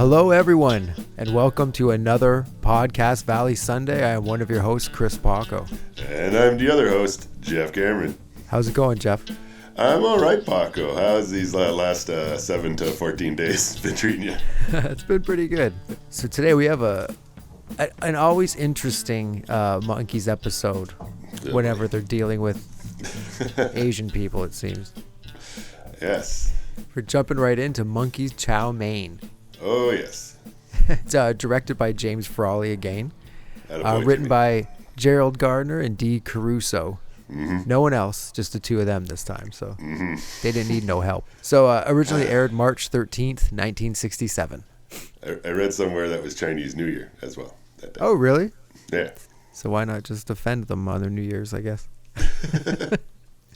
Hello, everyone, and welcome to another Podcast Valley Sunday. I am one of your hosts, Chris Paco. And I'm the other host, Jeff Cameron. How's it going, Jeff? I'm all right, Paco. How's these last 7 to 14 days been treating you? It's been pretty good. So today we have an always interesting Monkees episode whenever they're dealing with Asian people, it seems. Yes. We're jumping right into Monkees Chow, Mien. Oh, yes. It's directed by James Frawley again. Written Jimmy. by Gerald Gardner and D. Caruso. Mm-hmm. No one else, just the two of them this time, so they didn't need no help. So originally aired March 13th, 1967. I read somewhere that was Chinese New Year as well. That day. Oh, really? Yeah. So why not just offend them on their New Year's, I guess?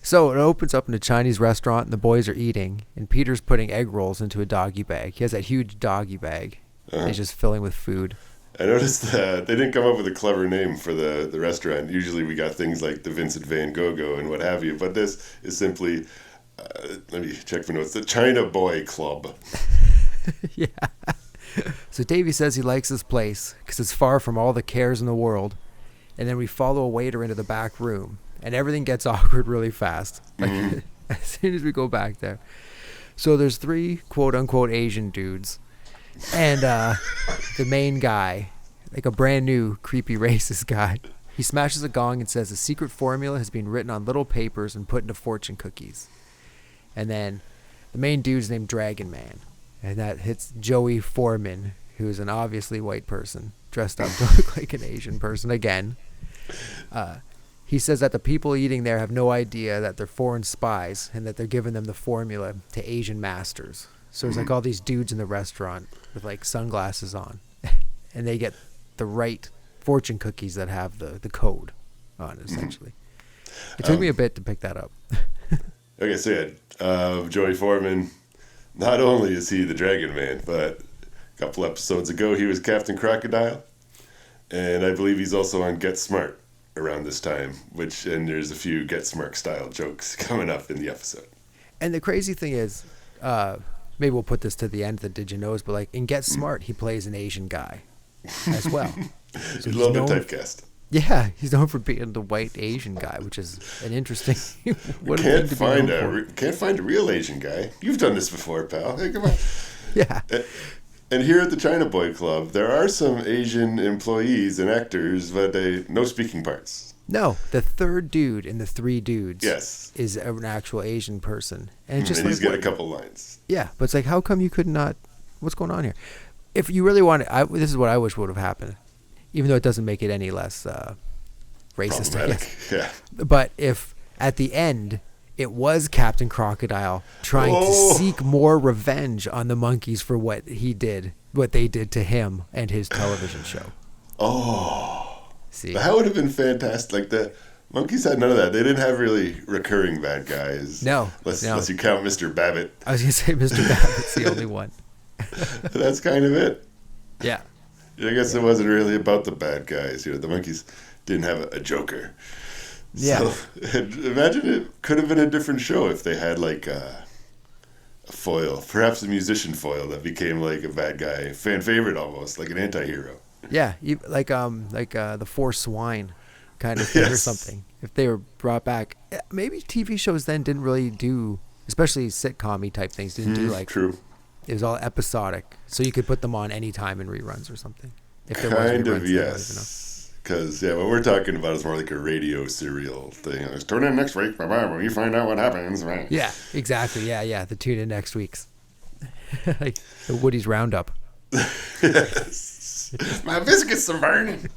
So it opens up in a Chinese restaurant, and the boys are eating, and Peter's putting egg rolls into a doggy bag. He has that huge doggy bag. He's just filling with food. I noticed that they didn't come up with a clever name for the restaurant. Usually we got things like the Vincent Van Gogh and what have you, but this is simply, let me check for notes, the China Boy Club. Yeah. So Davy says he likes this place because it's far from all the cares in the world. And then we follow a waiter into the back room, and everything gets awkward really fast. Like, as soon as we go back there. So there's 3 quote-unquote Asian dudes. And the main guy, like a brand new creepy racist guy, he smashes a gong and says the secret formula has been written on little papers and put into fortune cookies. And then the main dude's named Dragon Man. And that hits Joey Foreman, who is an obviously white person, dressed up to look like an Asian person again. He says that the people eating there have no idea that they're foreign spies and that they're giving them the formula to Asian masters. So there's like all these dudes in the restaurant with like sunglasses on, and they get the right fortune cookies that have the code on it, essentially. It took me a bit to pick that up. Okay, so yeah, Joey Foreman, not only is he the Dragon Man, but a couple episodes ago he was Captain Crocodile, and I believe he's also on Get Smart around this time, and there's a few Get Smart style jokes coming up in the episode. And the crazy thing is, maybe we'll put this to the end of the Did You Knows, but like in Get Smart, he plays an Asian guy as well. So he's a little bit typecast. Yeah, he's known for being the white Asian guy, which is an interesting. Can't find a real Asian guy. You've done this before, pal. Hey, come on. Yeah. And here at the China Boy Club, there are some Asian employees and actors, but no speaking parts. No, the third dude in the 3 dudes is an actual Asian person. And just he's got a couple lines. Yeah, but it's like, how come you could not, what's going on here? If you really want it, this is what I wish would have happened, even though it doesn't make it any less racist, I guess. Yeah. But if at the end, it was Captain Crocodile trying to seek more revenge on the Monkees for what they did to him and his television show. Oh. See? That would have been fantastic. Like the Monkees had none of that. They didn't have really recurring bad guys. No. Unless you count Mr. Babbitt. I was going to say Mr. Babbitt's the only one. That's kind of it. Yeah. I guess it wasn't really about the bad guys. The Monkees didn't have a Joker. Yeah. So, imagine it could have been a different show if they had like a foil, perhaps a musician foil that became like a bad guy, fan favorite almost, like an anti-hero. Yeah, like the 4 Swine kind of thing or something. If they were brought back, maybe TV shows then didn't really do, especially sitcom-y type things, didn't do like. True. It was all episodic, so you could put them on any time in reruns or something. If there kind was of, yes. Because, what we're talking about is more like a radio serial thing. Tune in next week when you find out what happens. Right? Yeah, exactly. Yeah. The tune in next week's. Like the Woody's Roundup. Yes. My biscuits are burning.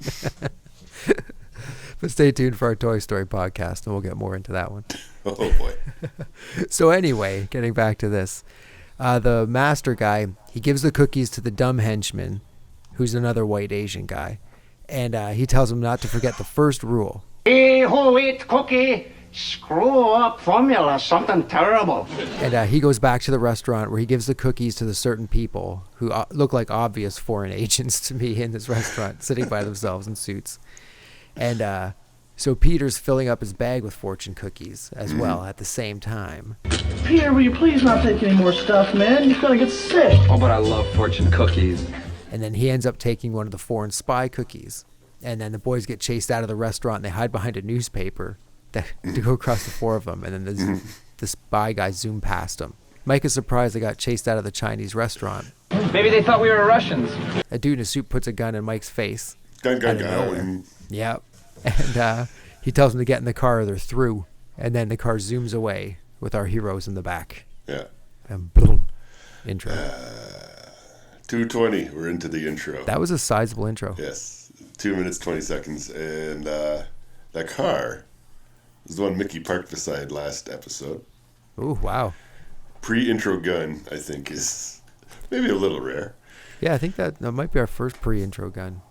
But stay tuned for our Toy Story podcast, and we'll get more into that one. Oh, boy. So anyway, getting back to this. The master guy, he gives the cookies to the dumb henchman, who's another white Asian guy. And he tells him not to forget the first rule. He who eats cookie, screw up formula, something terrible. And he goes back to the restaurant where he gives the cookies to the certain people who look like obvious foreign agents to me in this restaurant, sitting by themselves in suits. And So Peter's filling up his bag with fortune cookies as well at the same time. Peter, will you please not take any more stuff, man? You're gonna get sick. Oh, but I love fortune cookies. And then he ends up taking one of the foreign spy cookies. And then the boys get chased out of the restaurant and they hide behind a newspaper to go across the four of them. And then the spy guys zoom past them. Mike is surprised they got chased out of the Chinese restaurant. Maybe they thought we were Russians. A dude in a suit puts a gun in Mike's face. Gun. Yep. And he tells them to get in the car or they're through. And then the car zooms away with our heroes in the back. Yeah. And boom, intro. 2:20. We're into the intro. That was a sizable intro. Yes. 2 minutes, 20 seconds. And that car was the one Mickey parked beside last episode. Ooh, wow. Pre-intro gun, I think, is maybe a little rare. Yeah, I think that might be our first pre-intro gun.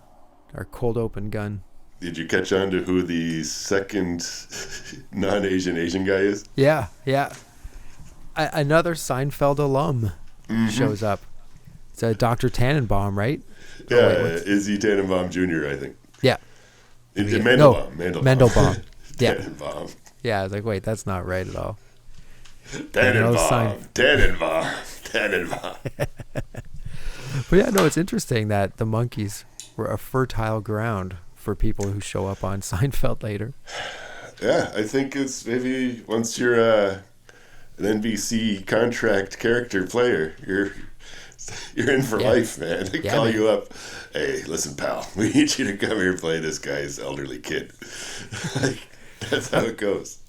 Our cold open gun. Did you catch on to who the second non-Asian Asian guy is? Yeah. Another Seinfeld alum shows up. It's Dr. Tannenbaum, right? Yeah, Izzy Tannenbaum Jr., I think. Yeah. Mandelbaum. Mendelbaum. Yeah. Tannenbaum. Yeah, I was like, wait, that's not right at all. Tannenbaum. But yeah, no, it's interesting that the Monkees were a fertile ground for people who show up on Seinfeld later. Yeah, I think it's maybe once you're an NBC contract character player, you're in for life, man. They call you up. Hey, listen, pal, we need you to come here and play this guy's elderly kid. That's how it goes.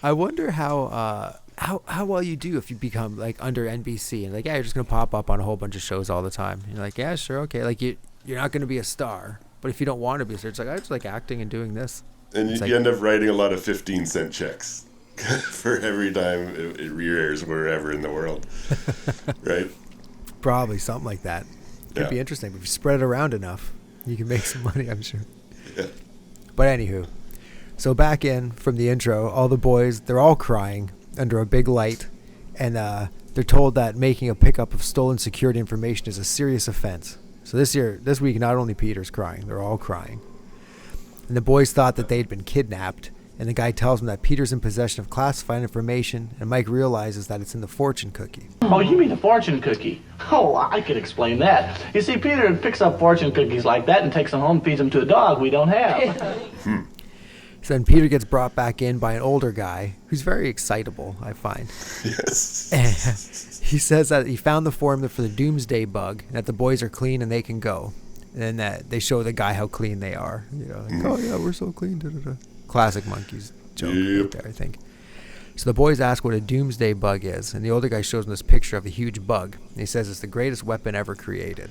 I wonder how well you do if you become like under NBC and like, yeah, you're just gonna pop up on a whole bunch of shows all the time. You're like, yeah, sure, okay. Like you're not gonna be a star, but if you don't want to be a star, it's like I just like acting and doing this. And you end up writing a lot of 15-cent checks for every time it re-airs wherever in the world, right? Probably something like that. Could be interesting. But if you spread it around enough, you can make some money, I'm sure. Yeah. But anywho, so back in from the intro, all the boys, they're all crying under a big light, and they're told that making a pickup of stolen security information is a serious offense. So this week, not only Peter's crying, they're all crying. And the boys thought that they'd been kidnapped, and the guy tells them that Peter's in possession of classified information, and Mike realizes that it's in the fortune cookie. Oh, you mean the fortune cookie? Oh, I could explain that. You see, Peter picks up fortune cookies like that and takes them home and feeds them to a dog we don't have. So then Peter gets brought back in by an older guy who's very excitable, I find. Yes. And he says that he found the formula for the doomsday bug, and that the boys are clean and they can go. And then that they show the guy how clean they are. You know, like, oh yeah, we're so clean. Da, da, da. Classic Monkees joke right there, I think. So the boys ask what a doomsday bug is, and the older guy shows them this picture of a huge bug. And he says it's the greatest weapon ever created.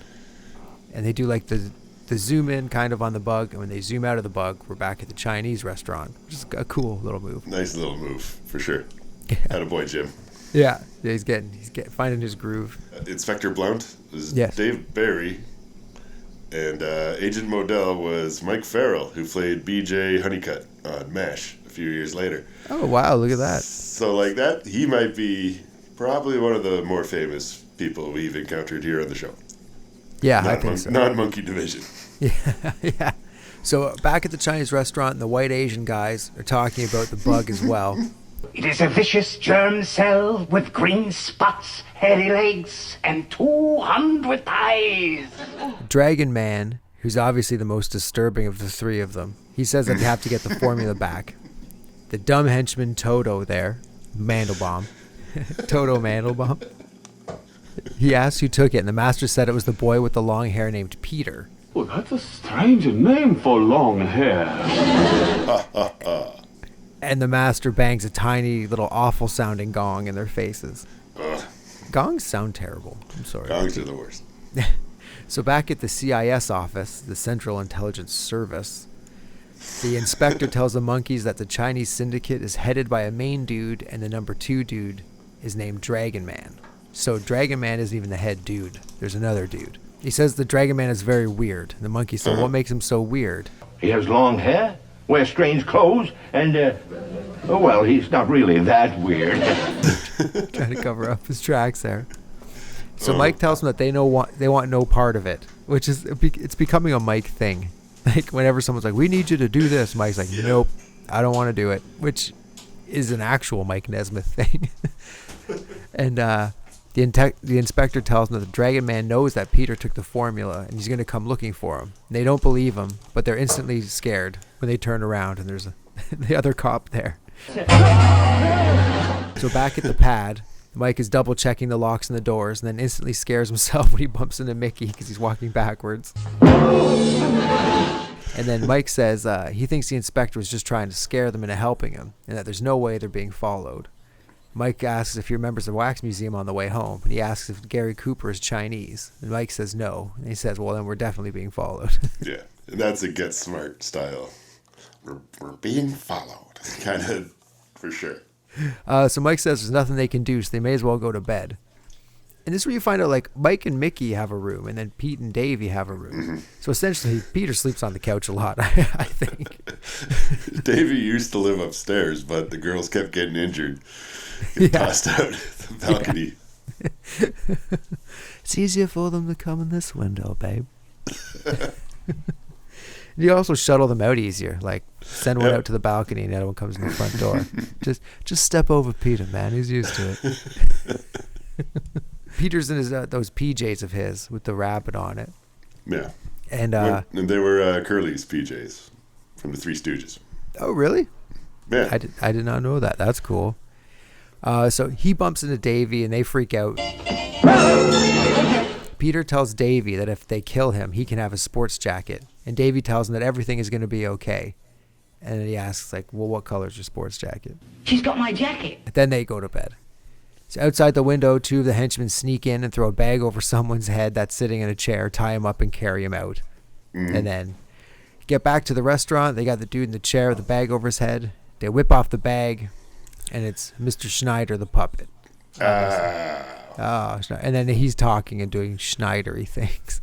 And they do like the zoom in kind of on the bug, and when they zoom out of the bug, we're back at the Chinese restaurant, which is a cool little move. Nice little move, for sure. Attaboy, Jim. Yeah, he's getting finding his groove. Inspector Blount was Yes. Dave Barry, and Agent Modell was Mike Farrell, who played BJ Honeycutt on MASH a few years later. Oh wow, look at that. So like that, he might be probably one of the more famous people we've encountered here on the show. Yeah, I think so. Non-monkey division. Yeah. So back at the Chinese restaurant, the white Asian guys are talking about the bug as well. It is a vicious germ cell with green spots, hairy legs, and 200 eyes. Dragon Man, who's obviously the most disturbing of the three of them, he says that they have to get the formula back. The dumb henchman Toto there, Mandelbaum, Toto Mandelbaum, he asked who took it, and the master said it was the boy with the long hair named Peter. Well, that's a strange name for long hair. And the master bangs a tiny little awful sounding gong in their faces. Gongs sound terrible. I'm sorry. Gongs are the worst. So back at the CIS office, the Central Intelligence Service, the inspector tells the Monkees that the Chinese syndicate is headed by a main dude, and the number 2 dude is named Dragon Man. So Dragon Man isn't even the head dude. There's another dude. He says the Dragon Man is very weird. The Monkees say, what makes him so weird? He has long hair, wears strange clothes, and, well, he's not really that weird. Trying to cover up his tracks there. So Mike tells them that they want no part of it, which is it's becoming a Mike thing. Like, whenever someone's like, we need you to do this, Mike's like, nope, I don't want to do it, which is an actual Mike Nesmith thing. And the inspector tells him that the Dragon Man knows that Peter took the formula and he's going to come looking for him. And they don't believe him, but they're instantly scared when they turn around and there's the other cop there. So back at the pad, Mike is double checking the locks and the doors and then instantly scares himself when he bumps into Mickey because he's walking backwards. And then Mike says he thinks the inspector was just trying to scare them into helping him and that there's no way they're being followed. Mike asks if he remembers the wax museum on the way home, and he asks if Gary Cooper is Chinese. And Mike says no. And he says, well, then we're definitely being followed. Yeah, and that's a Get Smart style. We're being followed, kind of, for sure. So Mike says there's nothing they can do, so they may as well go to bed. And this is where you find out, like, Mike and Mickey have a room, and then Pete and Davy have a room. Mm-hmm. So essentially, Peter sleeps on the couch a lot, I think. Davy used to live upstairs, but the girls kept getting injured. Passed out the balcony. Yeah. It's easier for them to come in this window, babe. You also shuttle them out easier, like send one out to the balcony and the other one comes in the front door. just step over Peter, man. He's used to it. Peter's in his those PJs of his with the rabbit on it. Yeah. And they were Curly's PJs from the Three Stooges. Oh, really? Yeah. I did not know that. That's cool. So he bumps into Davy and they freak out. Peter tells Davy that if they kill him, he can have a sports jacket. And Davy tells him that everything is going to be okay. And then he asks, like, well, what color is your sports jacket? She's got my jacket. Then they go to bed. So outside the window, two of the henchmen sneak in and throw a bag over someone's head that's sitting in a chair, tie him up and carry him out. Mm-hmm. And then get back to the restaurant. They got the dude in the chair with the bag over his head. They whip off the bag, and it's Mr. Schneider, the puppet. And then he's talking and doing Schneidery things.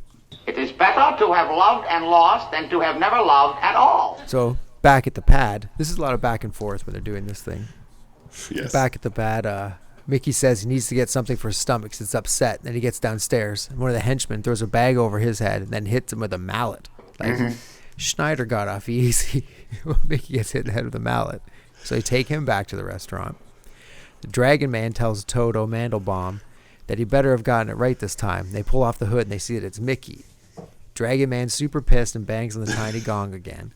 It is better to have loved and lost than to have never loved at all. So back at the pad, this is a lot of back and forth when they're doing this thing. Yes. Back at the pad, Mickey says he needs to get something for his stomach because it's upset. Then he gets downstairs, and one of the henchmen throws a bag over his head and then hits him with a mallet. Like, Schneider got off easy. Mickey gets hit in the head with a mallet. So they take him back to the restaurant. The Dragon Man tells Toto Mandelbaum that he better have gotten it right this time. They pull off the hood and they see that it's Mickey. Dragon Man's super pissed and bangs on the tiny gong again.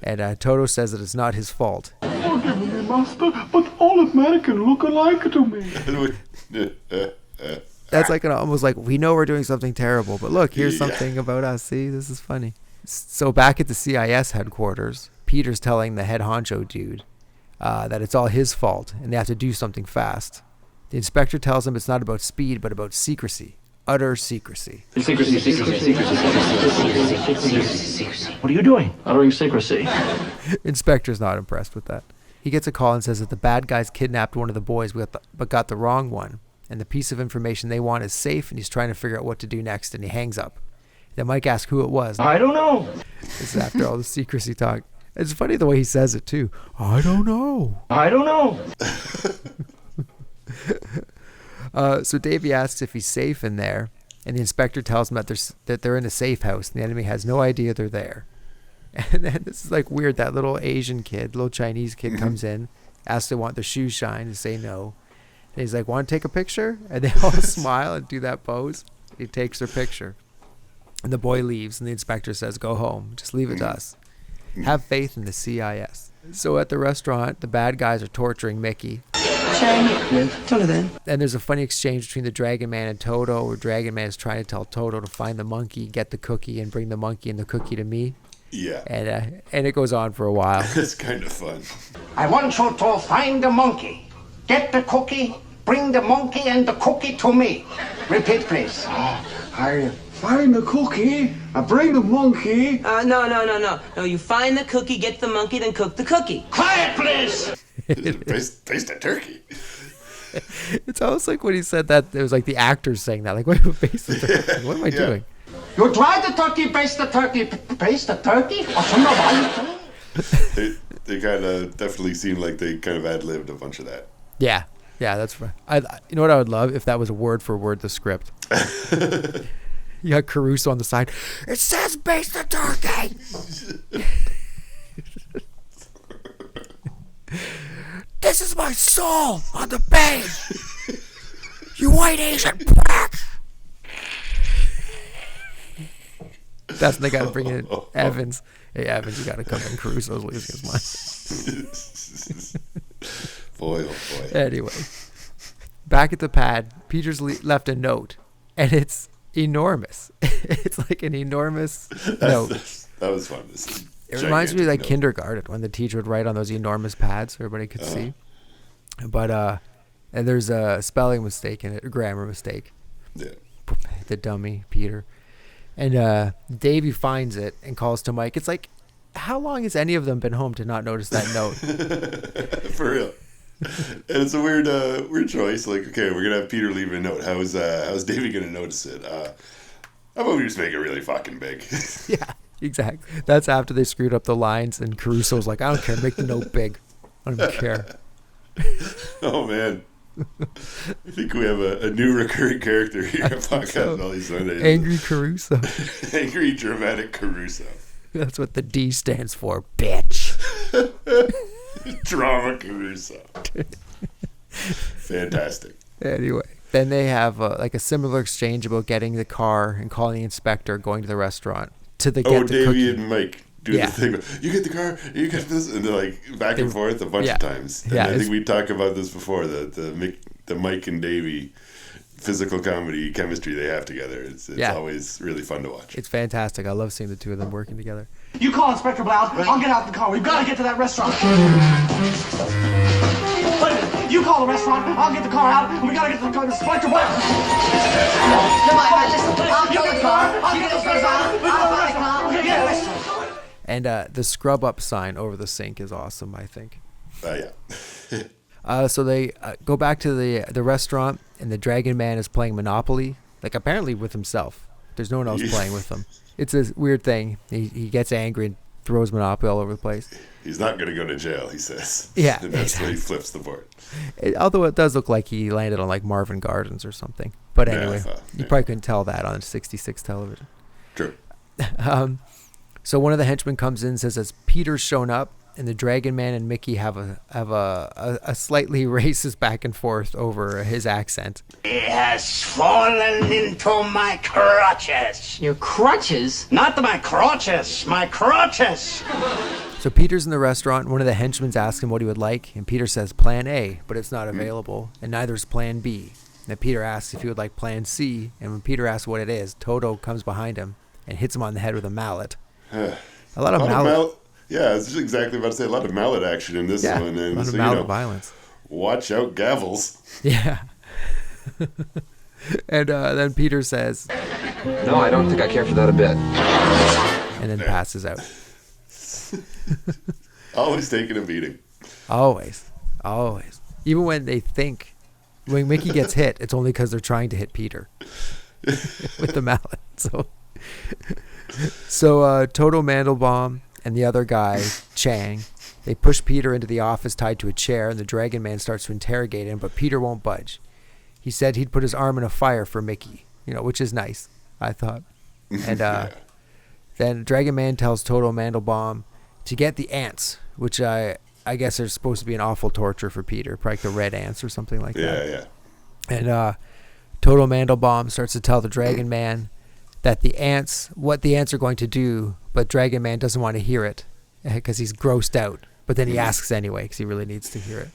And Toto says that it's not his fault. Forgive me, master, but all Americans look alike to me. That's like almost like, we know we're doing something terrible, but look, here's something about us. See, this is funny. So back at the CIS headquarters, Peter's telling the head honcho dude that it's all his fault and they have to do something fast. The inspector tells him it's not about speed, but about secrecy. Utter secrecy. Secrecy. What are you doing? Uttering secrecy. Inspector's not impressed with that. He gets a call and says that the bad guys kidnapped one of the boys but got the wrong one. And the piece of information they want is safe, and he's trying to figure out what to do next, and he hangs up. Then Mike asks who it was. I don't know. This is after all the secrecy talk. It's funny the way he says it, too. I don't know. I don't know. So Davy asks if he's safe in there, and the inspector tells him that they're in a safe house, and the enemy has no idea they're there. And then this is like weird. That little Asian kid, little Chinese kid comes in, asks if they want their shoes shined, and say no. And he's like, want to take a picture? And they all smile and do that pose. He takes their picture. And the boy leaves, and the inspector says, go home. Just leave it to us. Have faith in the CIS. So at the restaurant, the bad guys are torturing Mickey. And there's a funny exchange between the Dragon Man and Toto, where Dragon Man is trying to tell Toto to find the monkey, get the cookie, and bring the monkey and the cookie to me. Yeah. And it goes on for a while. It's kind of fun. I want you to find the monkey, get the cookie, bring the monkey and the cookie to me. Repeat, please. I find the cookie, I bring the monkey. No. You find the cookie, get the monkey, then cook the cookie. Quiet, please. Based on turkey. It's almost like when he said that, it was like the actors saying that. Like, what am I doing? You try the turkey, baste the turkey, baste the turkey? They kind of definitely seem like they kind of ad-libbed a bunch of that. Yeah, that's right. You know what I would love if that was word for word the script. You got Caruso on the side. It says base the turkey. This is my soul on the page. You white Asian prick. That's when they gotta bring in Evans. Hey Evans, you gotta come in. Caruso's losing his mind. Boy, oh boy. Anyway, back at the pad, Peter's left a note, and it's enormous. It's like an enormous note. That was fun. It reminds me of like kindergarten when the teacher would write on those enormous pads so everybody could see. But and there's a spelling mistake in it, a grammar mistake. Yeah. The dummy Peter. And Davey finds it and calls to Mike. It's like, how long has any of them been home to not notice that note? For real. And it's a weird choice. Like, okay, we're gonna have Peter leave a note. How's Davey gonna notice it? How about we just make it really fucking big? Yeah, exactly. That's after they screwed up the lines, and Caruso's like, I don't care, make the note big. I don't even care. Oh man. I think we have a new recurring character here on podcast all these Sundays. Angry Caruso. Angry dramatic Caruso. That's what the D stands for, bitch. Drama Caruso. Fantastic. Anyway, then they have like a similar exchange about getting the car and calling the inspector, going to the restaurant to the get the Davy cookie. and Mike do the thing. You get the car, you get this, and they're like back and forth a bunch of times. And I think we talked about this before. The Mike and Davy physical comedy chemistry they have together. It's always really fun to watch. It's fantastic. I love seeing the two of them working together. You call Inspector Blount. I'll get out the car. We've got to get to that restaurant. Wait a minute. You call the restaurant. I'll get the car out, and we got to get to the car. Inspector Blount. I'll get the car. I'll get the restaurant. I'll buy the car. We'll get the restaurant. And the scrub up sign over the sink is awesome, I think. Yeah. So they go back to the restaurant, and the Dragon Man is playing Monopoly, like apparently with himself. There's no one else playing with him. It's a weird thing. He gets angry and throws Monopoly all over the place. He's not going to go to jail, he says. Yeah. And that's why he flips the board. Although it does look like he landed on like Marvin Gardens or something. But anyway, you probably couldn't tell that on 66 television. True. So one of the henchmen comes in and says that Peter's shown up, and the Dragon Man and Mickey have a slightly racist back and forth over his accent. He has fallen into my crutches. Your crutches? Not my crotches, my crutches. So Peter's in the restaurant, and one of the henchmen asks him what he would like, and Peter says Plan A, but it's not available, and neither is Plan B. And then Peter asks if he would like Plan C, and when Peter asks what it is, Toto comes behind him and hits him on the head with a mallet. A lot of mallet. Yeah, I was just exactly about to say a lot of mallet action in this one. And a lot of mallet violence. Watch out, gavels. Yeah. And then Peter says, No, I don't think I care for that a bit. And then passes out. Always taking a beating. Always. Even when when Mickey gets hit, it's only because they're trying to hit Peter with the mallet. So Toto Mandelbaum and the other guy, Chang, they push Peter into the office tied to a chair, and the Dragon Man starts to interrogate him, but Peter won't budge. He said he'd put his arm in a fire for Mickey, which is nice, I thought. And then Dragon Man tells Toto Mandelbaum to get the ants, which I guess are supposed to be an awful torture for Peter, probably like the red ants or something like that. Yeah. And Toto Mandelbaum starts to tell the Dragon Man that what the ants are going to do, but Dragon Man doesn't want to hear it because he's grossed out. But then he asks anyway because he really needs to hear it.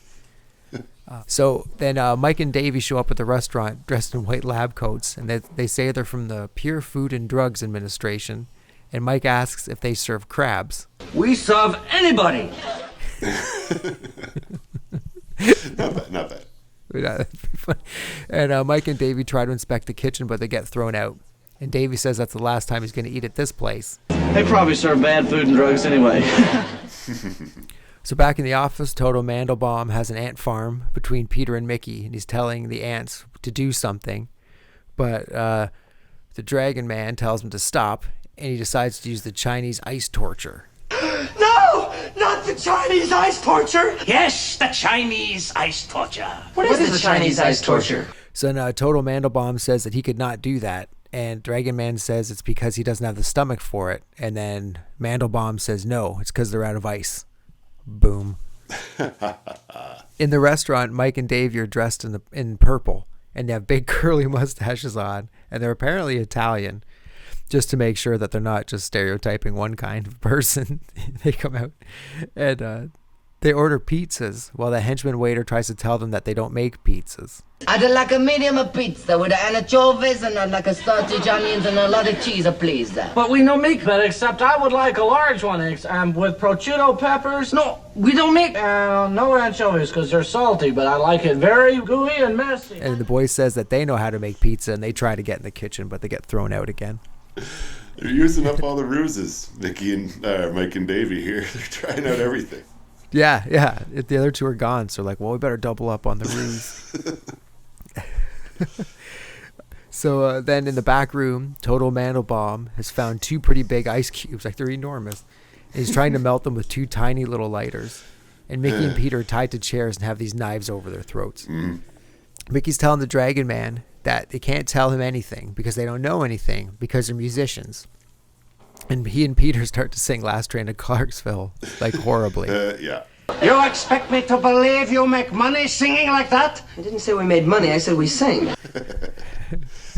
So then Mike and Davey show up at the restaurant dressed in white lab coats, and they say they're from the Pure Food and Drugs Administration. And Mike asks if they serve crabs. We serve anybody. Not bad. And Mike and Davey try to inspect the kitchen, but they get thrown out. And Davey says that's the last time he's going to eat at this place. They probably serve bad food and drugs anyway. So back in the office, Toto Mandelbaum has an ant farm between Peter and Mickey, and he's telling the ants to do something. But the Dragon Man tells him to stop, and he decides to use the Chinese ice torture. No! Not the Chinese ice torture! Yes, the Chinese ice torture. What is the Chinese ice torture? So then Toto Mandelbaum says that he could not do that, And Dragon Man says it's because he doesn't have the stomach for it. And then Mandelbaum says, no, it's because they're out of ice. Boom. In the restaurant, Mike and Davey are dressed in purple. And they have big curly mustaches on. And they're apparently Italian. Just to make sure that they're not just stereotyping one kind of person. They come out and they order pizzas while the henchman waiter tries to tell them that they don't make pizzas. I'd like a medium of pizza with anchovies and like a sausage, onions, and a lot of cheese, please. But we don't make that, except I would like a large one with prosciutto peppers. No, we don't make... no anchovies because they're salty, but I like it very gooey and messy. And the boy says that they know how to make pizza and they try to get in the kitchen, but they get thrown out again. They're using up all the ruses. Mickey and Mike and Davey here. They're trying out everything. Yeah. The other two are gone, so like, well, we better double up on the ruse. So then in the back room, Total Mandelbaum has found 2 pretty big ice cubes, like they're enormous. And he's trying to melt them with 2 tiny little lighters. And Mickey and Peter are tied to chairs and have these knives over their throats. Mickey's telling the Dragon Man that they can't tell him anything because they don't know anything because they're musicians. And he and Peter start to sing Last Train to Clarksville, like horribly. Yeah. You expect me to believe you make money singing like that? I didn't say we made money, I said we sing.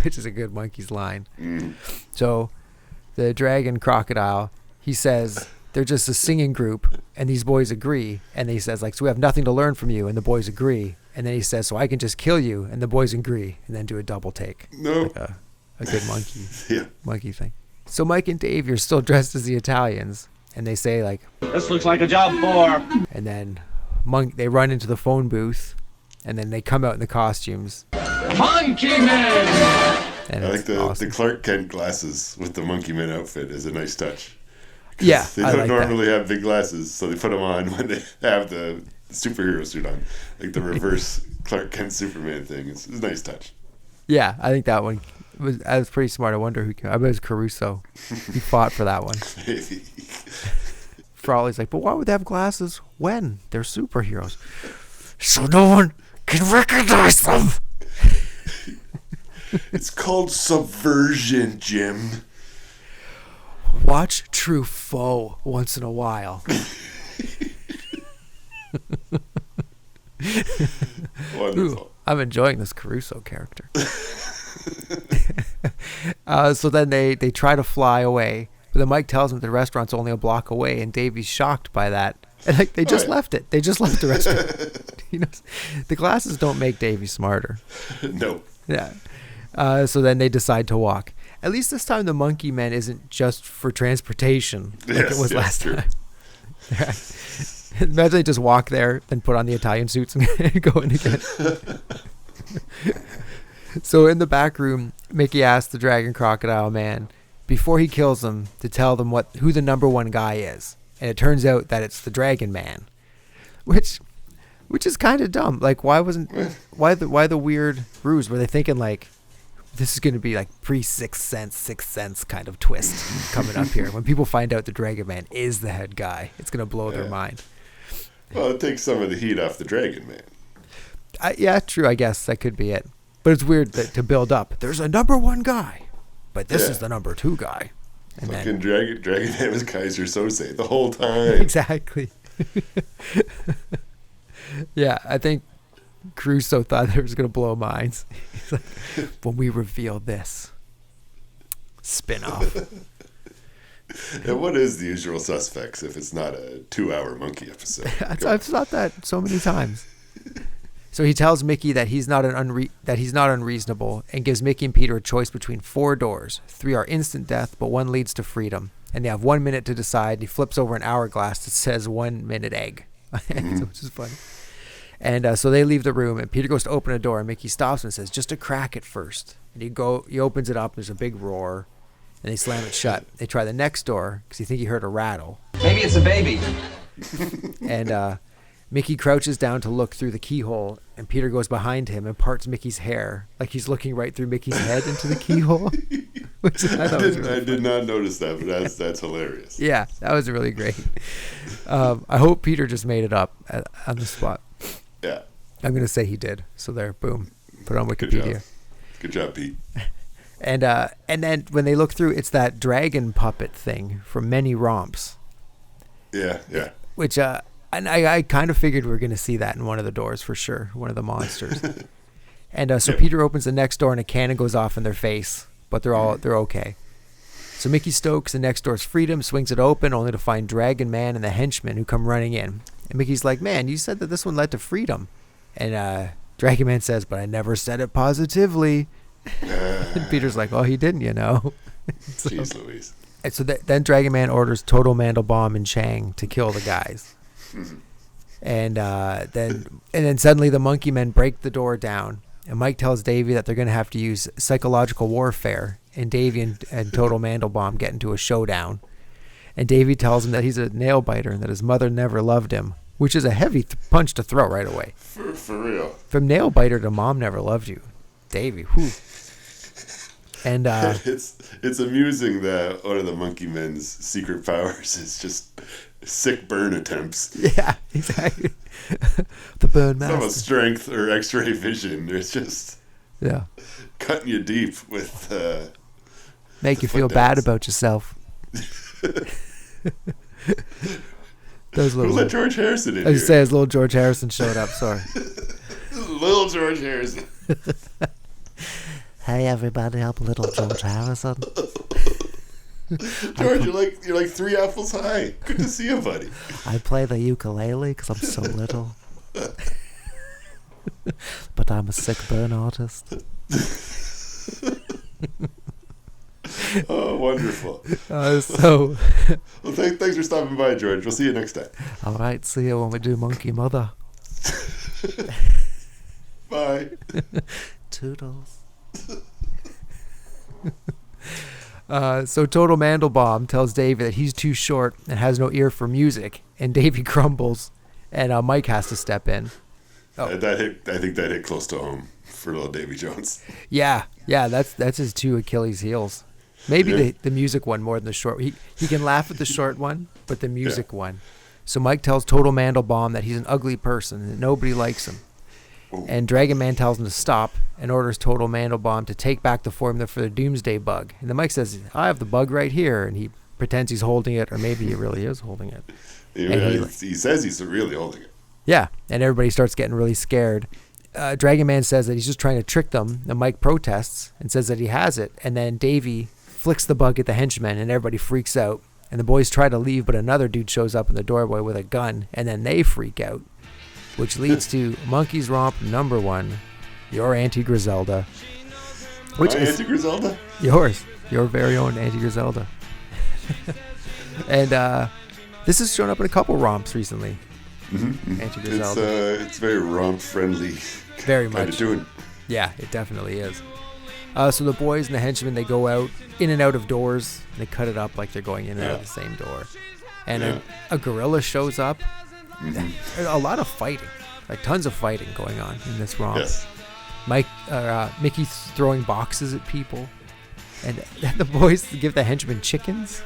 Which is a good Monkees line. So the Dragon Crocodile, he says they're just a singing group and these boys agree. And he says like, so we have nothing to learn from you, and the boys agree. And then he says, so I can just kill you, and the boys agree, and then do a double take. No. Like a good monkey thing. So Mike and Dave are still dressed as the Italians, and they say like, This looks like a job for... and then they run into the phone booth, and then they come out in the costumes. Monkee Men! And I like the awesome. Clark Kent glasses with the Monkee Men outfit is a nice touch. Yeah, They don't normally have big glasses, so they put them on when they have the superhero suit on. Like the reverse Clark Kent Superman thing. It's a nice touch. Yeah, I think that one was pretty smart. I wonder who. I bet it was Caruso. He fought for that one. Maybe. Frawley's like, but why would they have glasses when they're superheroes? So no one can recognize them. It's called subversion, Jim. Watch Truffaut once in a while. Wonderful. Ooh, I'm enjoying this Caruso character. So then they try to fly away, but then Mike tells them the restaurant's only a block away, and Davey's shocked by that. And like they just left it. They just left the restaurant. The glasses don't make Davey smarter. No. Yeah. So then they decide to walk. At least this time the Monkee Men isn't just for transportation like it was last time. Imagine they just walk there, then put on the Italian suits and go in again. So in the back room, Mickey asks the Dragon Crocodile Man before he kills them to tell them who the number 1 guy is. And it turns out that it's the Dragon Man. Which is kind of dumb. Like why the weird ruse? Were they thinking like this is going to be like Sixth Sense kind of twist coming up here. When people find out the Dragon Man is the head guy, it's going to blow their mind. Well, it takes some of the heat off the Dragon Man. Yeah, true. I guess that could be it. But it's weird to build up. There's a number 1 guy, but this is the number 2 guy. And fucking Dragon Man was Kaiser Sose the whole time. Exactly. Yeah, I think Caruso thought they was going to blow minds. He's like, when we reveal this spin-off. And what is The Usual Suspects if it's not a 2-hour monkey episode? I've thought that so many times. So he tells Mickey that he's not unreasonable and gives Mickey and Peter a choice between 4 doors. 3 are instant death, but 1 leads to freedom. And they have 1 minute to decide. He flips over an hourglass that says 1 minute egg, which is funny. And so they leave the room, and Peter goes to open a door, and Mickey stops and says, just to crack it first. And he opens it up, there's a big roar, and they slam it shut. They try the next door, because he think he heard a rattle. Maybe it's a baby. And Mickey crouches down to look through the keyhole, and Peter goes behind him and parts Mickey's hair, like he's looking right through Mickey's head into the keyhole. Which I did not notice that, but that's hilarious. Yeah, that was really great. I hope Peter just made it up on the spot. Yeah. I'm going to say he did. So there, boom. Put it on Wikipedia. Good job, Pete. And then when they look through, it's that dragon puppet thing from Many Romps. Yeah. Which and I kind of figured we were going to see that in one of the doors for sure, one of the monsters. And so Peter opens the next door and a cannon goes off in their face, but they're okay. So Mickey stokes the next door's freedom, swings it open, only to find Dragon Man and the henchmen who come running in. And Mickey's like, man, you said that this one led to freedom. And Dragon Man says, but I never said it positively. And Peter's like, oh, he didn't, you know. Jeez Louise. And so then Dragon Man orders Total Mandelbaum and Chang to kill the guys. And then suddenly the Monkee Men break the door down. And Mike tells Davy that they're going to have to use psychological warfare. And Davy and Total Mandelbaum get into a showdown. And Davy tells him that he's a nail biter and that his mother never loved him, which is a heavy punch to throw right away. For real. From nail biter to mom never loved you. Davy, whew. And it's amusing that one of the Monkee Men's secret powers is just sick burn attempts. Yeah, exactly. The burn master. Some strength or X-ray vision. It's just cutting you deep with. Make you feel bad about yourself. Those little. Who let George Harrison in? I was say as little George Harrison showed up. Sorry. Little George Harrison. Hey everybody, I'm little George Harrison. George, you're like 3 apples high. Good to see you, buddy. I play the ukulele because I'm so little. But I'm a sick burn artist. Oh, wonderful. Well, thanks for stopping by, George. We'll see you next time. All right, see you when we do Monkee Mother. Bye. Toodles. So Total Mandelbaum tells Davy that he's too short and has no ear for music, and Davy crumbles, and Mike has to step in. Oh. I think that hit close to home for little Davy Jones. Yeah, that's his 2 Achilles heels. Maybe the music one more than the short. He can laugh at the short one, but the music one. So Mike tells Total Mandelbaum that he's an ugly person and that nobody likes him. Ooh. And Dragon Man tells him to stop and orders Total Mandelbaum to take back the formula for the Doomsday Bug. And then Mike says, I have the bug right here. And he pretends he's holding it, or maybe he really is holding it. He says he's really holding it. Yeah, and everybody starts getting really scared. Dragon Man says that he's just trying to trick them, and Mike protests and says that he has it. And then Davy flicks the bug at the henchmen, and everybody freaks out. And the boys try to leave, but another dude shows up in the doorway with a gun, and then they freak out. Which leads to Monkees Romp number 1, your Auntie Griselda. Which is Auntie Griselda? Yours. Your very own Auntie Griselda. And this has shown up in a couple romps recently. Mm-hmm. Auntie Griselda. It's very romp-friendly. Very much. Kind of doing. Yeah, it definitely is. So the boys and the henchmen, they go out, in and out of doors. And they cut it up like they're going in and out of the same door. And a gorilla shows up. There's a lot of fighting, like tons of fighting going on in this romp. Yes. Mickey's throwing boxes at people, and the boys give the henchmen chickens.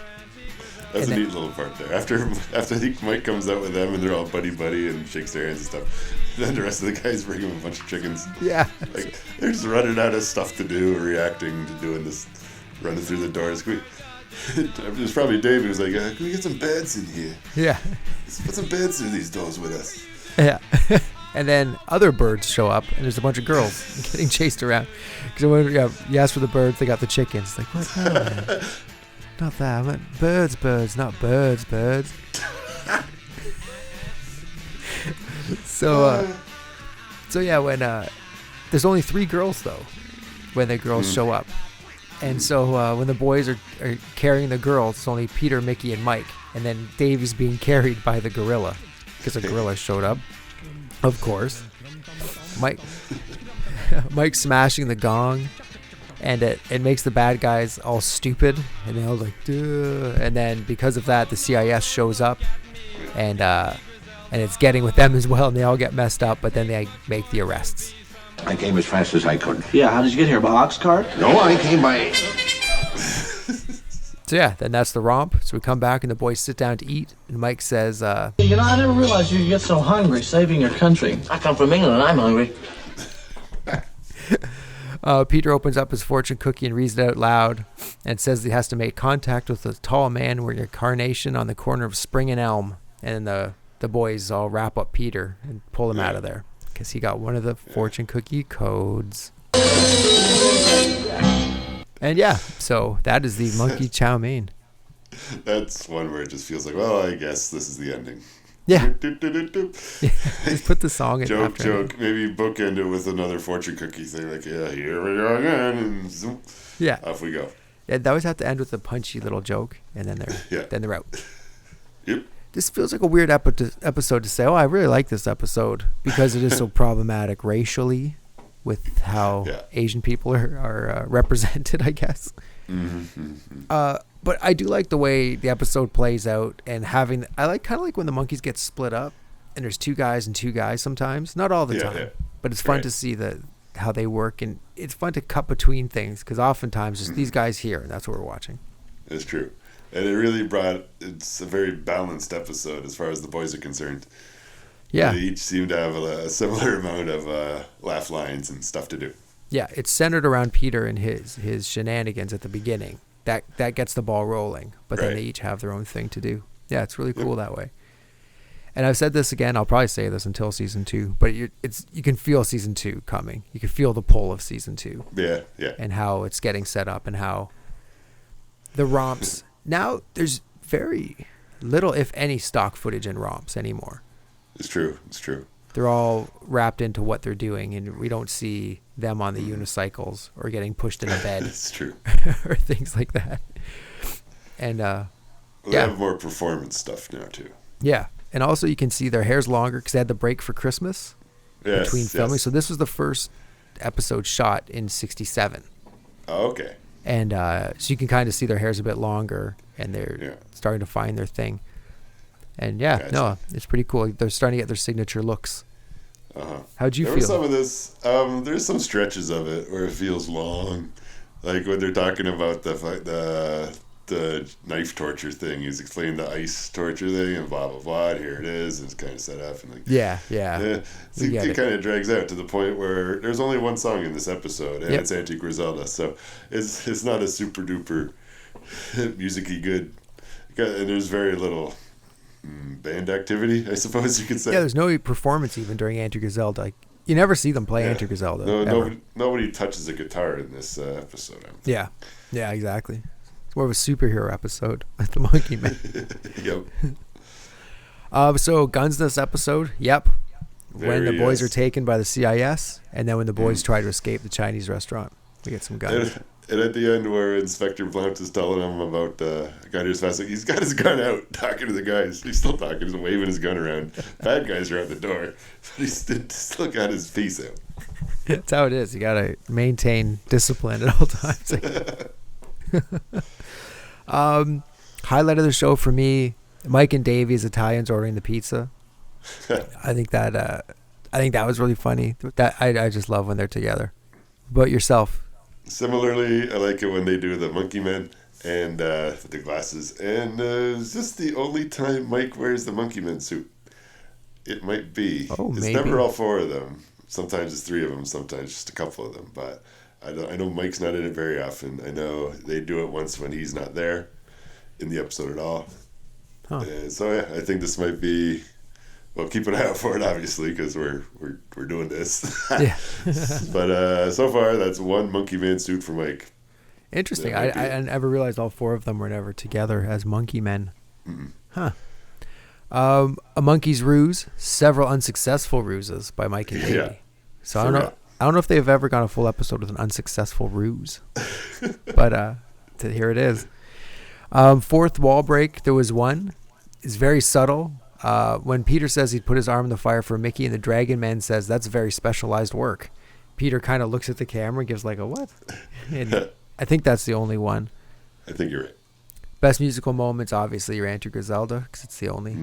That's a neat little part there. After I think Mike comes out with them and they're all buddy and shakes their hands and stuff. Then the rest of the guys bring him a bunch of chickens. Yeah. Like they're just running out of stuff to do, reacting to doing this, running through the doors. There's probably Dave who's like, can we get some beds in here? Yeah. Let's put some beds through these doors with us. Yeah. And then other birds show up, and there's a bunch of girls getting chased around. Because when you ask for the birds, they got the chickens. Like, what? No, man. Not that. I meant birds, not birds. So yeah, when there's only 3 girls though, when the girls show up. And so when the boys are carrying the girls, it's only Peter, Mickey, and Mike. And then Davy's being carried by the gorilla because a gorilla showed up, of course. Mike's smashing the gong, and it makes the bad guys all stupid. And they're all like, duh. And then because of that, the CIS shows up, and it's getting with them as well. And they all get messed up, but then they make the arrests. I came as fast as I could. Yeah, how did you get here? By ox cart? No, I came by... So yeah, then that's the romp. So we come back and the boys sit down to eat. And Mike says, I never realized you could get so hungry saving your country. I come from England and I'm hungry. Peter opens up his fortune cookie and reads it out loud and says he has to make contact with a tall man wearing a carnation on the corner of Spring and Elm. And the boys all wrap up Peter and pull him out of there because he got one of the fortune cookie codes. And so that is the monkey chow mein. That's one where it just feels like, well, I guess this is the ending. Yeah. Just put the song in. Joke. Maybe bookend it with another fortune cookie thing. Like, here we go again. And zoom, off we go. Yeah, they always have to end with a punchy little joke, and then they're out. Yep. This feels like a weird episode to say, I really like this episode because it is so problematic racially with how Asian people are represented, I guess. But I do like the way the episode plays out and kind of like when the Monkees get split up and there's two guys sometimes, not all the time, but it's fun to see how they work, and it's fun to cut between things because oftentimes it's these guys here and that's what we're watching. It's true. And it really it's a very balanced episode as far as the boys are concerned. Yeah. They each seem to have a similar amount of laugh lines and stuff to do. Yeah, it's centered around Peter and his shenanigans at the beginning. That gets the ball rolling, but then they each have their own thing to do. Yeah, it's really cool that way. And I've said this again, I'll probably say this until season 2, but you can feel season 2 coming. You can feel the pull of season 2. Yeah. And how it's getting set up and how the romps. Now there's very little, if any, stock footage in romps anymore. It's true. They're all wrapped into what they're doing, and we don't see them on the unicycles or getting pushed in a bed. It's true. Or things like that. And they have more performance stuff now too. Yeah, and also you can see their hair's longer because they had the break for Christmas between filming. So this was the first episode shot in '67. Oh, okay. And so you can kind of see their hair's a bit longer, and they're starting to find their thing. And it's pretty cool. They're starting to get their signature looks. How'd you feel? Some of this, there's some stretches of it where it feels long. Like when they're talking about the knife torture thing. He's explaining the ice torture thing and blah, blah, blah. And here it is. And it's kind of set up. And it kind of drags out to the point where there's only one song in this episode, and it's Anti-Griselda. So it's not a super duper music-y good. And there's very little band activity, I suppose you could say. Yeah, there's no performance even during Anti-Griselda. Like, you never see them play Anti-Griselda. No, nobody touches a guitar in this episode. Yeah, exactly. It's more of a superhero episode with the Monkee Men. Yep. So guns this episode. Yep. When the boys are taken by the CIS, and then when the boys try to escape the Chinese restaurant, we get some guns. And at the end, where Inspector Blount is telling him about a guy who's fast, he's got his gun out, talking to the guys. He's still talking. He's waving his gun around. Bad guys are at the door, but he's still got his face out. That's how it is. You got to maintain discipline at all times. Highlight of the show for me, Mike and Davy's Italians ordering the pizza. I think that was really funny. I just love when they're together. But yourself? Similarly, I like it when they do the Monkee Men and the glasses. And it's just the only time Mike wears the Monkee Men suit. It might be. Oh, it's maybe. Never all four of them. Sometimes it's three of them. Sometimes just a couple of them. But I know Mike's not in it very often. I know they do it once when he's not there in the episode at all. Huh. And so I think this might be. Well, keep an eye out for it, obviously, because we're doing this. Yeah. But so far, that's one Monkee Man suit for Mike. Interesting. I never realized all four of them were never together as Monkee Men. Mm-hmm. Huh. A Monkey's Ruse, several unsuccessful ruses by Mike and Davy. Yeah. So I don't know if they've ever gone a full episode with an unsuccessful ruse, but here it is. Fourth wall break. There was one. It's very subtle. When Peter says he'd put his arm in the fire for Mickey, and the Dragon Man says that's very specialized work. Peter kind of looks at the camera and gives like a what? And I think that's the only one. I think you're right. Best musical moments, obviously, your Anti-Griselda, because it's the only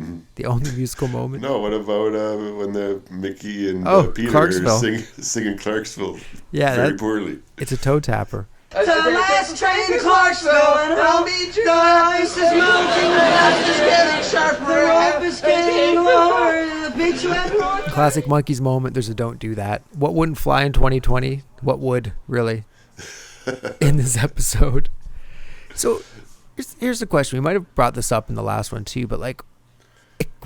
musical moment. No, what about when the Mickey and Peter Clarksville. singing Clarksville very poorly? It's a toe tapper. To the last train to Clarksville, and I'll meet you. The ice is melting, the ice is getting sharper, the rope is getting lower, the beach went north. Classic Monkees moment. There's a don't do that. What wouldn't fly in 2020? what would really in this episode. So here's the question. We might have brought this up in the last one too, but like,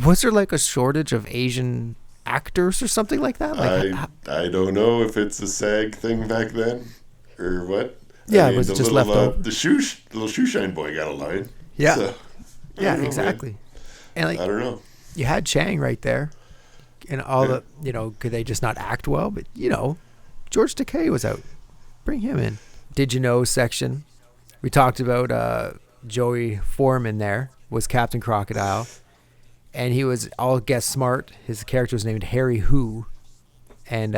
was there like a shortage of Asian actors or something like that? Like, I don't know if it's a SAG thing back then or what. Yeah, I mean, it was the just little, left over. The little shoeshine boy got a line. Yeah, so, yeah, know, exactly. Man. And like, I don't know. You had Chang right there, and all the could they just not act well? But George Takei was out. Bring him in. Did you know section? We talked about Joey Foreman. There was Captain Crocodile, and he was all guess smart. His character was named Harry Who, and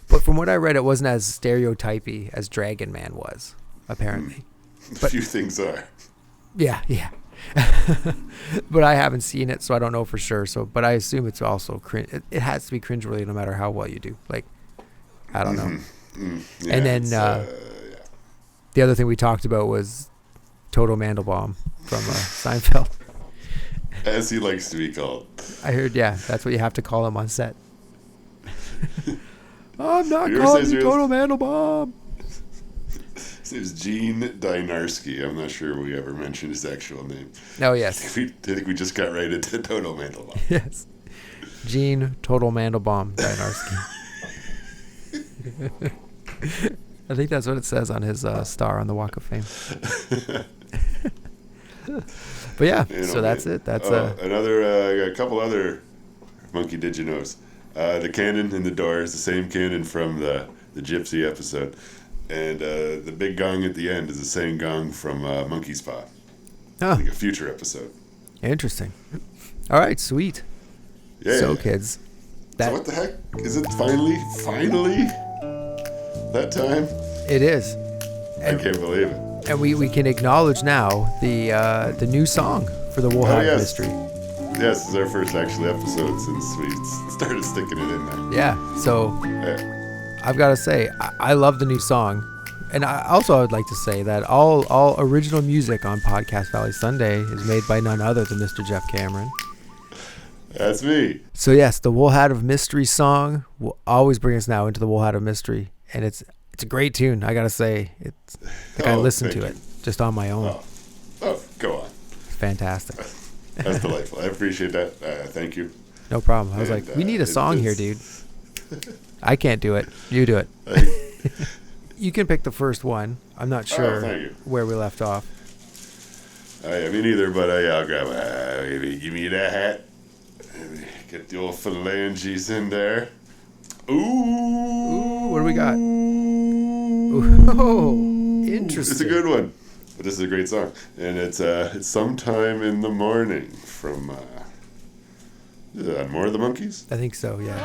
but from what I read, it wasn't as stereotypy as Dragon Man was, apparently. But few things are. Yeah. But I haven't seen it, so I don't know for sure. So, but I assume it's also cringe. It has to be cringeworthy no matter how well you do. Like, I don't know. Yeah, and then the other thing we talked about was Toto Mandelbaum from Seinfeld. As he likes to be called. I heard, that's what you have to call him on set. I'm not calling you Toto Mandelbaum. His name's Gene Dynarski. I'm not sure we ever mentioned his actual name. Oh, yes. I think we just got right into Toto Mandelbaum. Yes. Gene Total Mandelbaum Dynarski. I think that's what it says on his star on the Walk of Fame. But yeah, so that's it. That's a couple other Monkey Did You Knows. The cannon in the door is the same cannon from the Gypsy episode. And the big gong at the end is the same gong from Monkey's Paw. Oh. I think a future episode. Interesting. All right, sweet. Yeah. So, kids. So what the heck? Is it finally that time? It is. I can't believe it. And we can acknowledge now the new song for the Woolhat Of Mystery. Yes, this is our first actual episode since we started sticking it in there. Yeah, so I've got to say, I love the new song. And I would like to say that all original music on Podcast Valley Sunday is made by none other than Mr. Jeff Cameron. That's me. So yes, the Woolhat Of Mystery song will always bring us now into the Woolhat Of Mystery. And it's a great tune, I got to say. I listened to it just on my own. Oh, go on. Fantastic. That's delightful. I appreciate that. Thank you. No problem. I was like, we need a song here, dude. I can't do it. You do it. You can pick the first one. I'm not sure where we left off. I mean, neither, but I'll grab give me that hat. Get the old phalanges in there. Ooh, what do we got? Ooh, interesting. It's a good one. But this is a great song. And it's Sometime in the Morning from more of the Monkees? I think so, yeah. Your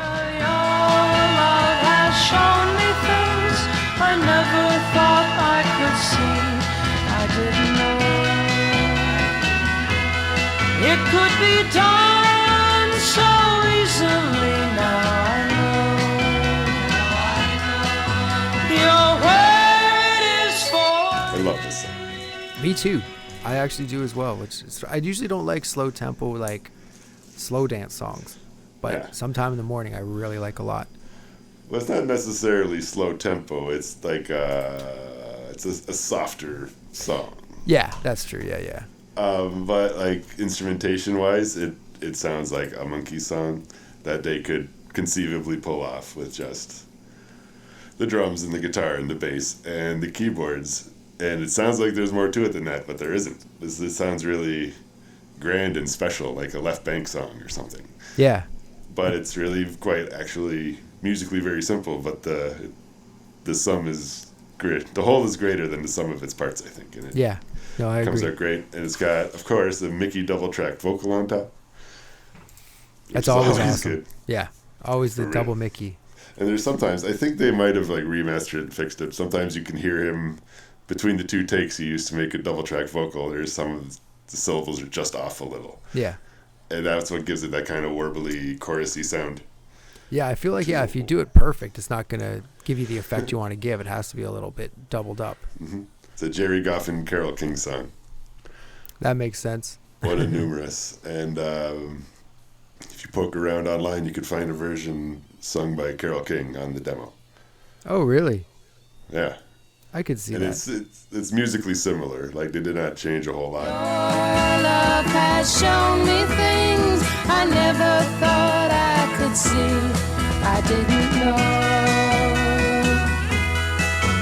love has shown me things I never thought I could see. I didn't know it could be done so easily. Now I know you're where it is for. I love this song. Me too. I actually do as well. I usually don't like slow tempo, like slow dance songs, but Sometime in the Morning I really like a lot. Well, it's not necessarily slow tempo. It's like it's a softer song. Yeah, that's true. Yeah. But like instrumentation wise, it sounds like a Monkee song that they could conceivably pull off with just the drums and the guitar and the bass and the keyboards. And it sounds like there's more to it than that, but there isn't. This sounds really grand and special, like a Left Bank song or something. Yeah. But it's really quite actually musically very simple, but the sum is great. The whole is greater than the sum of its parts, I think. And I agree. Comes out great. And it's got, of course, the Mickey double-track vocal on top. That's always awesome. Good. Yeah, always the double Mickey. And there's sometimes, I think they might have like remastered it and fixed it. Sometimes you can hear him between the two takes he used to make a double-track vocal. There's some of the syllables are just off a little. Yeah. And that's what gives it that kind of warbly, chorusy sound. Yeah, I feel like, if you do it perfect, it's not going to give you the effect you want to give. It has to be a little bit doubled up. Mm-hmm. It's a Jerry Goff and Carole King song. That makes sense. What a numerous. And if you poke around online, you could find a version sung by Carole King on the demo. Oh, really? Yeah. I could see and that. It's musically similar. Like, they did not change a whole lot. Your love has shown me things I never thought I could see. I didn't know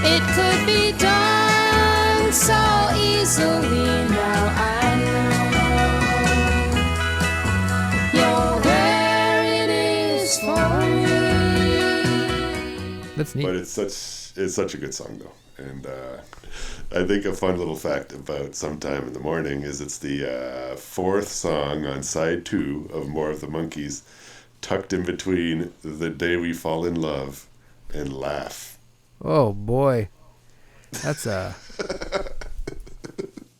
it could be done so easily. Now I know you're where it is for me. That's neat. But it's such a good song, though. And I think a fun little fact about Sometime in the Morning is it's the fourth song on side 2 of More of the Monkees, tucked in between The Day We Fall in Love and Laugh. Oh, boy. That's a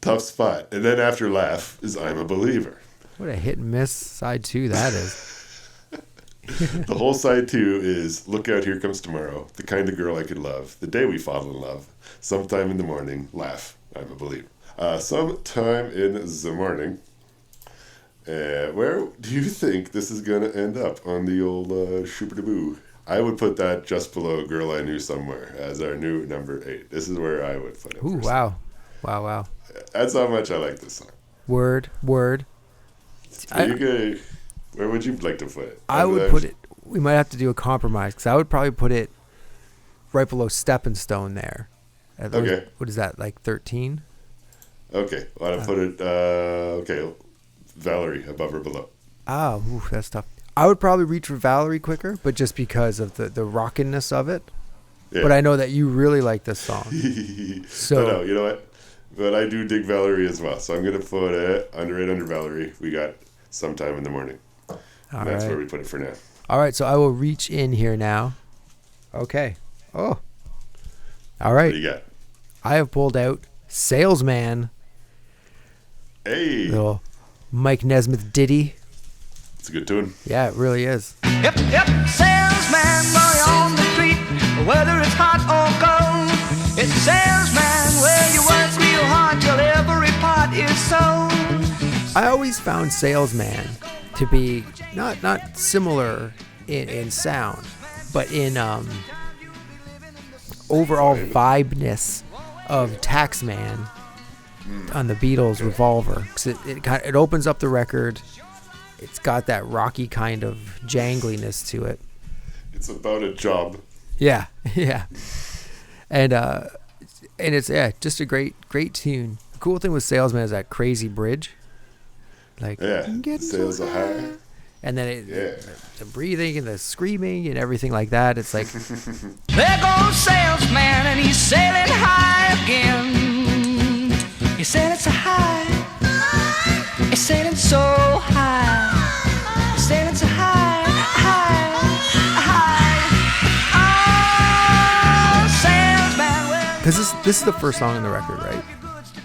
tough spot. And then after Laugh is I'm a Believer. What a hit and miss side 2 that is. The whole side 2 is Look Out, Here Comes Tomorrow, The Kind of Girl I Could Love, The Day We Fall in Love, Sometime in the Morning, Laugh, I'm a Believer. Sometime in the Morning. Where do you think this is going to end up on the old Shooper-Deboo? I would put that just below Girl I Knew Somewhere as our new number 8. This is where I would put it. Ooh, wow. Wow. That's how much I like this song. Word. Where would you like to put it? I would put it, we might have to do a compromise, because I would probably put it right below Stepping Stone there. Okay. What is that, like 13? Okay. Well, I'll put it, Valerie, above or below. Ooh, that's tough. I would probably reach for Valerie quicker, but just because of the rockiness of it. Yeah. But I know that you really like this song. So no, you know what? But I do dig Valerie as well. So I'm going to put it under Valerie. We got Sometime in the Morning. That's where we put it for now. All right, so I will reach in here now. Okay. Oh. All right. What do you got? I have pulled out Salesman. Hey. Little Mike Nesmith ditty. It's a good tune. Yeah, it really is. Yep, salesman, money on the street, whether it's hot or cold. It's salesman where you work real hard till every part is sold. I always found Salesman to be not similar in sound, but in overall vibeness of Taxman on the Beatles' Revolver. 'Cause it opens up the record. It's got that rocky kind of jangliness to it. It's about a job. Yeah. And it's just a great tune. The cool thing with Salesman is that crazy bridge. Like, sales are high. And then the breathing and the screaming and everything like that. It's like, there goes Salesman and he's sailing high again. He said it's a high. He's sailing so high. He's sailing so high. Oh, Salesman. Because this is the first song on the record, right?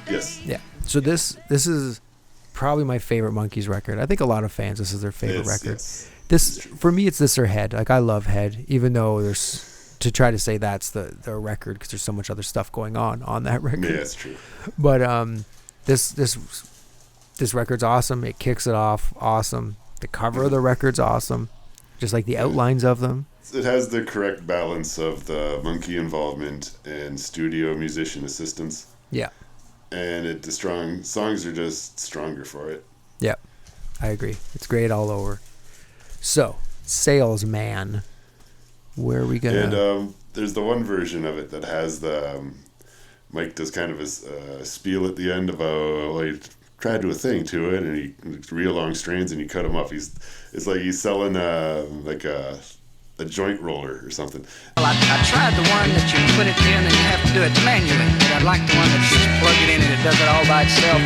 Yes. Yeah. So this is probably my favorite Monkees record. I think a lot of fans, this is their favorite record. Yes. This, for me, it's this or Head. Like, I love Head, even though there's, to try to say that's the record, because there's so much other stuff going on that record. Yeah, it's true. But this record's awesome. It kicks it off awesome. The cover of the record's awesome. Just like the outlines of them. It has the correct balance of the Monkee involvement and studio musician assistance. Yeah. And the songs are just stronger for it. Yep, I agree. It's great all over. So, Salesman. Where are we gonna? And there's the one version of it that has the Mike does kind of a spiel at the end of he tried to do a thing to it, and he real long strains, and you cut him up. It's like he's selling a joint roller or something. Well, I tried the one that you put it in and you have to do it manually. But I like the one that you just plug it in and it does it all by itself.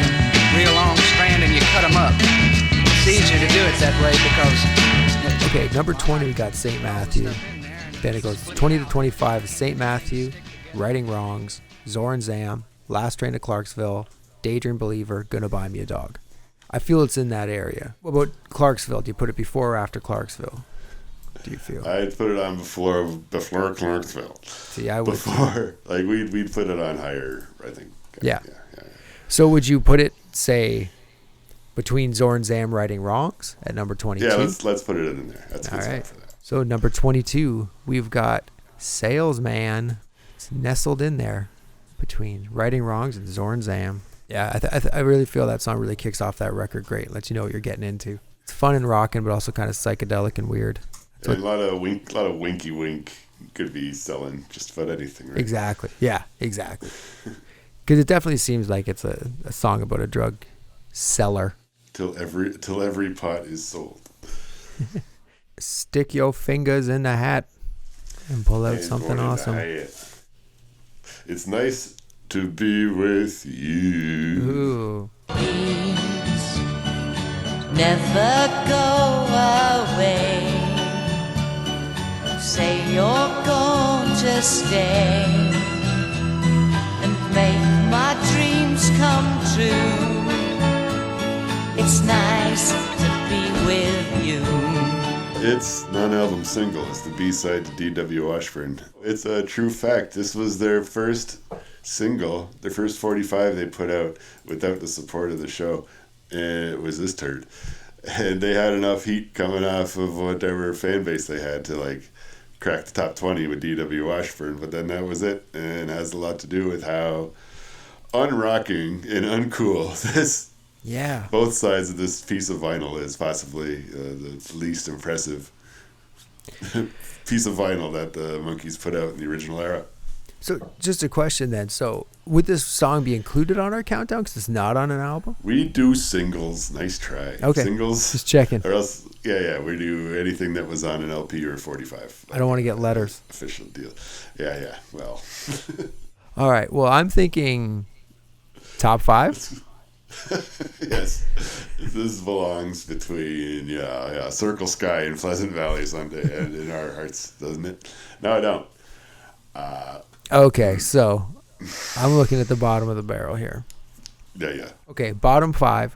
Real long strand and you cut them up. It's easier to do it that way because... Okay, number 20 we got St. Matthew. Then it goes 20 to 25 St. Matthew, Righting Wrongs, Zoran Zam, Last Train to Clarksville, Daydream Believer, Gonna Buy Me a Dog. I feel it's in that area. What about Clarksville? Do you put it before or after Clarksville? Do you feel? I'd put it on before Clarksville. See, I would. Before, like, we'd put it on higher, I think. Yeah. So would you put it, say, between Zoran Zam, Righting Wrongs at number 22? Yeah, let's put it in there. That's a good spot for that. So number 22, we've got Salesman. It's nestled in there between Righting Wrongs and Zorn Zam. Yeah, I really feel that song really kicks off that record great. Lets you know what you're getting into. It's fun and rocking, but also kind of psychedelic and weird. And a lot of winky wink could be selling just about anything, right? Exactly. Yeah, exactly. Because it definitely seems like it's a song about a drug seller. Till every pot is sold. Stick your fingers in the hat and pull out something awesome. It's nice to be with you. Ooh. Please never go away. Say you're going to stay and make my dreams come true. It's nice to be with you. It's non-album single. It's the B-side to D.W. Washburn. It's a true fact. This was their first single, their first 45 they put out without the support of the show. And it was this turd. And they had enough heat coming off of whatever fan base they had to like crack the top 20 with D.W. Washburn. But then that was it. And it has a lot to do with how unrocking and uncool this both sides of this piece of vinyl is. Possibly the least impressive piece of vinyl that the Monkees put out in the original era. So just a question then. So would this song be included on our countdown because it's not on an album? We do singles. Nice try. Okay. Singles. Just checking. Or else, we do anything that was on an LP or 45. I don't want to get letters. Official deal. Yeah. Well. All right. Well, I'm thinking top 5. Yes. This belongs between Circle Sky and Pleasant Valley Sunday and in our hearts, doesn't it? No, I don't. Okay, so I'm looking at the bottom of the barrel here. Yeah. Okay, bottom 5.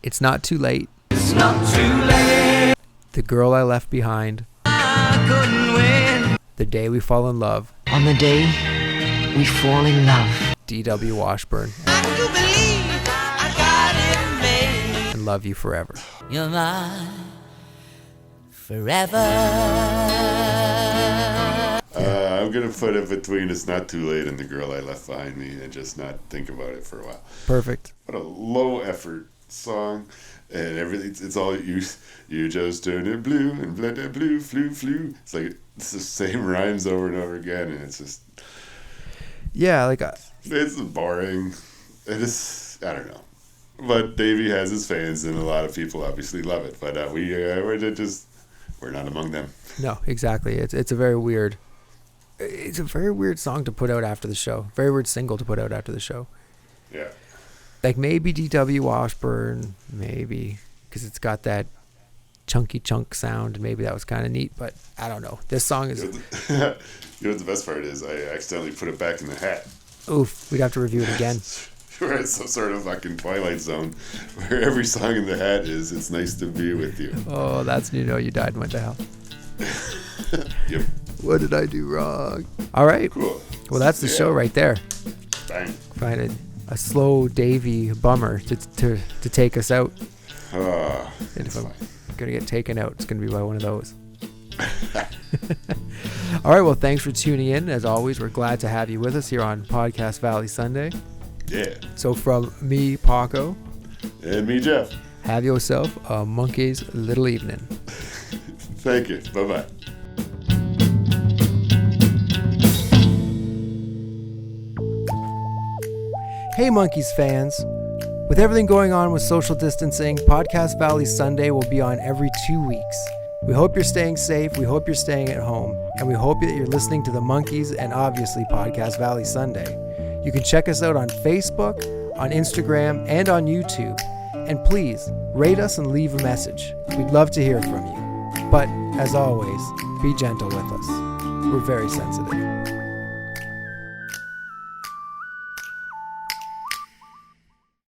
It's Not Too Late. It's not too late. The Girl I Left Behind. I couldn't win. The Day We Fall in Love. On the day we fall in love. D.W. Washburn. I do believe I got it made. And Love You Forever. You're mine forever. I'm going to put it between It's Not Too Late and The Girl I Left Behind Me and just not think about it for a while. Perfect. What a low effort song. And everything, it's all you just turn it blue and let it blue, flew. It's like, it's the same rhymes over and over again. And it's just. Yeah, like. It's boring. I don't know. But Davey has his fans and a lot of people obviously love it. But we're not among them. No, exactly. It's a very weird song to put out after the show. Very weird single to put out after the show. Yeah. Like maybe D.W. Washburn, maybe, because it's got that chunky chunk sound, and maybe that was kind of neat, but I don't know. This song is... You know what the best part is? I accidentally put it back in the hat. Oof, we'd have to review it again. We're in some sort of fucking Twilight Zone where every song in the hat is It's Nice to Be With You. Oh, that's when you know you died and went to hell. Yep. What did I do wrong? All right. Cool. Well, that's the show right there. Bang. Find a slow Davy bummer to take us out. And if I'm going to get taken out, it's going to be by one of those. All right. Well, thanks for tuning in. As always, we're glad to have you with us here on Podcast Valley Sunday. Yeah. So from me, Paco. And me, Jeff. Have yourself a Monkees little evening. Thank you. Bye-bye. Hey Monkees fans! With everything going on with social distancing, Podcast Valley Sunday will be on every 2 weeks. We hope you're staying safe, we hope you're staying at home, and we hope that you're listening to the Monkees and obviously Podcast Valley Sunday. You can check us out on Facebook, on Instagram, and on YouTube. And please, rate us and leave a message. We'd love to hear from you. But, as always, be gentle with us. We're very sensitive.